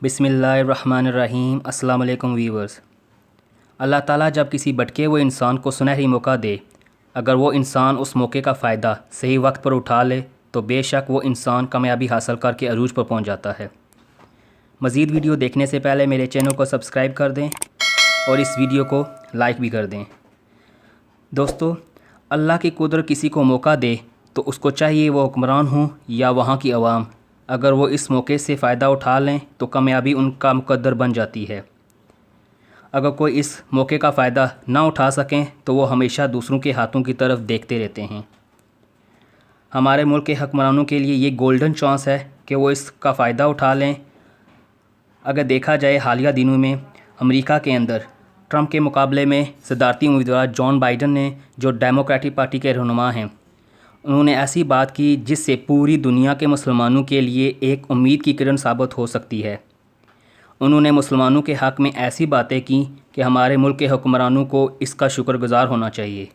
बिस्मिल्लाहिर्रहमानिर्रहीम। अस्सलाम वालेकुम व्यूअर्स। अल्लाह ताला जब किसी भटके हुए इंसान को सुनहरी मौका दे, अगर वो इंसान उस मौके का फ़ायदा सही वक्त पर उठा ले तो बेशक वो इंसान कामयाबी हासिल करके अरूज पर पहुंच जाता है। मज़ीद वीडियो देखने से पहले मेरे चैनल को सब्सक्राइब कर दें और इस वीडियो को लाइक भी कर दें। दोस्तों, अल्लाह की कुदरत किसी को मौका दे तो उसको चाहिए वो हुक्मरान हों या वहाँ की आवाम, अगर वो इस मौके से फ़ायदा उठा लें तो कामयाबी उनका मुकद्दर बन जाती है। अगर कोई इस मौके का फ़ायदा ना उठा सकें तो वो हमेशा दूसरों के हाथों की तरफ देखते रहते हैं। हमारे मुल्क के हुक्मरानों के लिए ये गोल्डन चांस है कि वो इसका फ़ायदा उठा लें। अगर देखा जाए हालिया दिनों में अमेरिका के अंदर ट्रंप के मुकाबले में सदारती उम्मीदवार जॉन बाइडन ने, जो डेमोक्रेटिक पार्टी के रहनुमा हैं, उन्होंने ऐसी बात की जिससे पूरी दुनिया के मुसलमानों के लिए एक उम्मीद की किरण साबित हो सकती है। उन्होंने मुसलमानों के हक़ में ऐसी बातें की कि हमारे मुल्क के हुक्मरानों को इसका शुक्रगुज़ार होना चाहिए।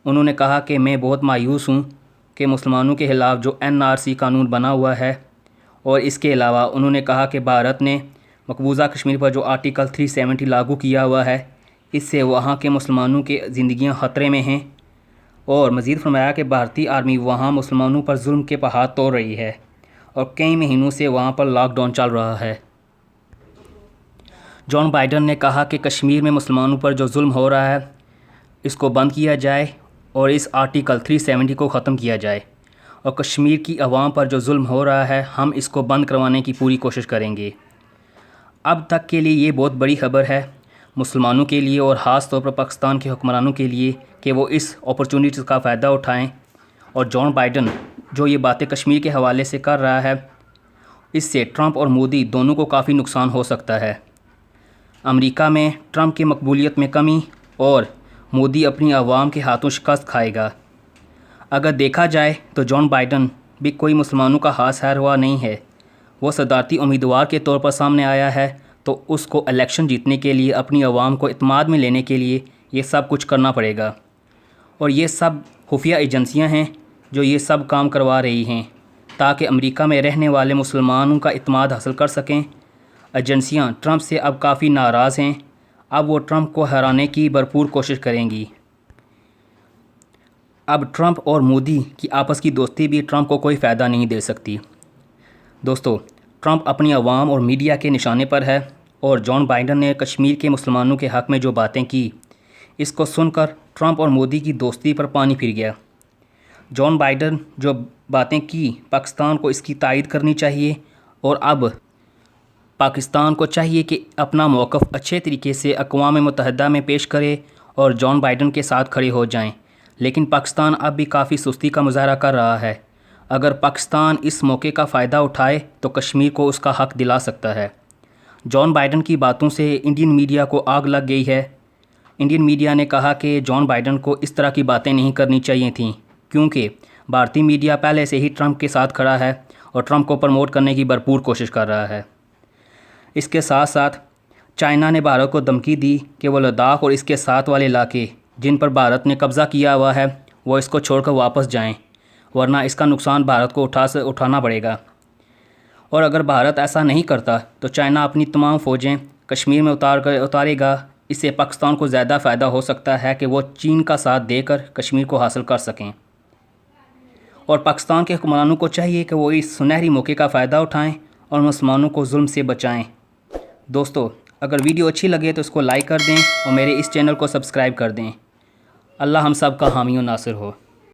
उन्होंने कहा कि मैं बहुत मायूस हूँ कि मुसलमानों के ख़िलाफ़ जो NRC कानून बना हुआ है, और इसके अलावा उन्होंने कहा कि भारत ने मकबूजा कश्मीर पर जो आर्टिकल 370 लागू किया हुआ है, इससे वहाँ के मुसलमानों की ज़िंदगियाँ ख़तरे में हैं। और मज़ीद फरमाया कि भारतीय आर्मी वहाँ मुसलमानों पर जुल्म के पहाड़ तोड़ रही है और कई महीनों से वहाँ पर लॉकडाउन चल रहा है। जॉन बाइडन ने कहा कि कश्मीर में मुसलमानों पर जो जुल्म हो रहा है इसको बंद किया जाए और इस आर्टिकल 370 को ख़त्म किया जाए, और कश्मीर की आवाम पर जो जुल्म हो रहा है हम इसको बंद करवाने की पूरी कोशिश करेंगे। अब तक के लिए ये बहुत बड़ी खबर है मुसलमानों के लिए और ख़ास तौर पर पाकिस्तान के हुक्मरानों के लिए कि वो इस अपॉर्चुनिटी का फ़ायदा उठाएं। और जॉन बाइडन जो ये बातें कश्मीर के हवाले से कर रहा है, इससे ट्रंप और मोदी दोनों को काफ़ी नुकसान हो सकता है। अमेरिका में ट्रंप की मकबूलियत में कमी और मोदी अपनी आवाम के हाथों शिकस्त खाएगा। अगर देखा जाए तो जॉन बाइडन भी कोई मुसलमानों का हाथ हार हुआ नहीं है। वो सदारती उम्मीदवार के तौर पर सामने आया है, तो उसको इलेक्शन जीतने के लिए अपनी आवाम को इत्मीनान में लेने के लिए ये सब कुछ करना पड़ेगा। और ये सब खुफिया एजेंसियां हैं जो ये सब काम करवा रही हैं ताकि अमेरिका में रहने वाले मुसलमानों का इत्मीनान हासिल कर सकें। एजेंसियां ट्रंप से अब काफ़ी नाराज़ हैं। अब वो ट्रंप को हराने की भरपूर कोशिश करेंगी। अब ट्रंप और मोदी की आपस की दोस्ती भी ट्रंप को कोई फ़ायदा नहीं दे सकती। दोस्तों, ट्रंप अपनी आवाम और मीडिया के निशाने पर है, और जॉन बाइडन ने कश्मीर के मुसलमानों के हक़ में जो बातें की, इसको सुनकर ट्रंप और मोदी की दोस्ती पर पानी फिर गया। जॉन बाइडन जो बातें की, पाकिस्तान को इसकी तायद करनी चाहिए, और अब पाकिस्तान को चाहिए कि अपना मौक़िफ़ अच्छे तरीके से अक़वाम मुत्तहिदा में पेश करे और जॉन बाइडन के साथ खड़े हो जाएं। लेकिन पाकिस्तान अब भी काफ़ी सुस्ती का मुज़ाहरा कर रहा है। अगर पाकिस्तान इस मौके का फ़ायदा उठाए तो कश्मीर को उसका हक़ दिला सकता है। जॉन बाइडन की बातों से इंडियन मीडिया को आग लग गई है। इंडियन मीडिया ने कहा कि जॉन बाइडन को इस तरह की बातें नहीं करनी चाहिए थीं, क्योंकि भारतीय मीडिया पहले से ही ट्रंप के साथ खड़ा है और ट्रंप को प्रमोट करने की भरपूर कोशिश कर रहा है। इसके साथ साथ चाइना ने भारत को धमकी दी कि वो लद्दाख और इसके साथ वाले इलाके जिन पर भारत ने कब्ज़ा किया हुआ है वो इसको छोड़कर वापस जाएं, वरना इसका नुकसान भारत को उठाना पड़ेगा। और अगर भारत ऐसा नहीं करता तो चाइना अपनी तमाम फ़ौजें कश्मीर में उतारेगा। इससे पाकिस्तान को ज़्यादा फ़ायदा हो सकता है कि वो चीन का साथ देकर कश्मीर को हासिल कर सकें। और पाकिस्तान के हुक्मरानों को चाहिए कि वो इस सुनहरी मौके का फ़ायदा उठाएं और मुसलमानों को जुल्म से बचाएं। दोस्तों, अगर वीडियो अच्छी लगे तो इसको लाइक कर दें और मेरे इस चैनल को सब्सक्राइब कर दें। अल्लाह हम सब का हामी और नासिर हो।